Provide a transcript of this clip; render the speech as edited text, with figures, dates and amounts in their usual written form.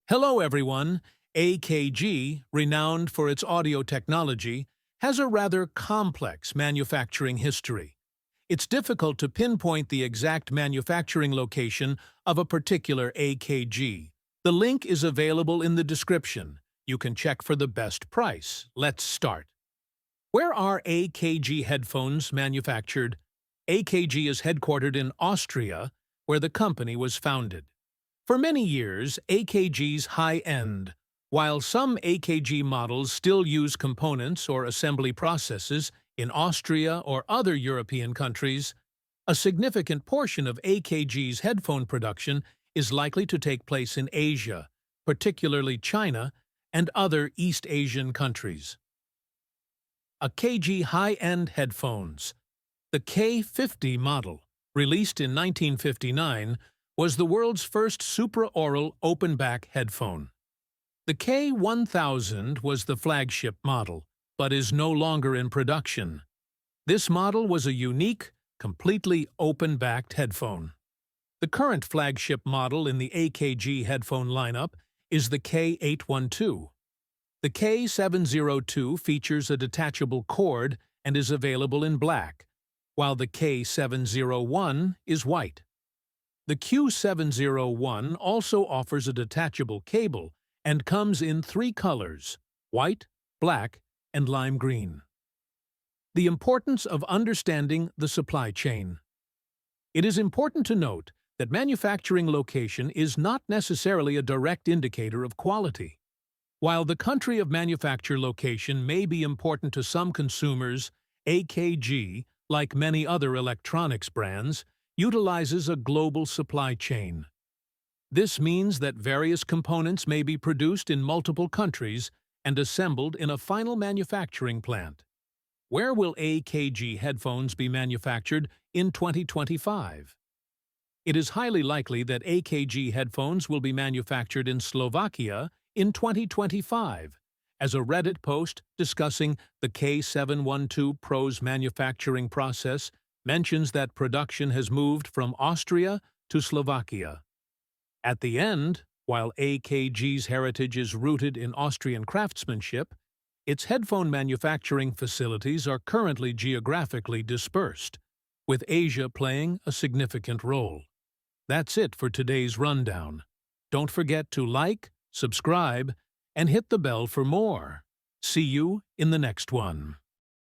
Hello everyone. AKG, renowned for its audio technology, has a rather complex manufacturing history. It's difficult to pinpoint the exact manufacturing location of a particular AKG. The link is available in the description. You can check for the best price. Let's start. Where are AKG headphones manufactured? AKG is headquartered in Austria, where the company was founded. For many years, AKG's high-end, while some AKG models still use components or assembly processes in Austria or other European countries, a significant portion of AKG's headphone production is likely to take place in Asia, particularly China and other East Asian countries. AKG high-end headphones. The K50 model, released in 1959, was the world's first supra-aural open-back headphone. The K1000 was the flagship model, but is no longer in production. This model was a unique, completely open-backed headphone. The current flagship model in the AKG headphone lineup is the K812. The K702 features a detachable cord and is available in black, while the K701 is white. The Q701 also offers a detachable cable and comes in three colors: white, black, and lime green. The importance of understanding the supply chain. It is important to note that manufacturing location is not necessarily a direct indicator of quality. While the country of manufacture location may be important to some consumers, AKG, like many other electronics brands, utilizes a global supply chain. This means that various components may be produced in multiple countries and assembled in a final manufacturing plant. Where will AKG headphones be manufactured in 2025? It is highly likely that AKG headphones will be manufactured in Slovakia in 2025, as a Reddit post discussing the K712 Pro's manufacturing process mentions that production has moved from Austria to Slovakia. At the end, while AKG's heritage is rooted in Austrian craftsmanship, its headphone manufacturing facilities are currently geographically dispersed, with Asia playing a significant role. That's it for today's rundown. Don't forget to like, subscribe, and hit the bell for more. See you in the next one.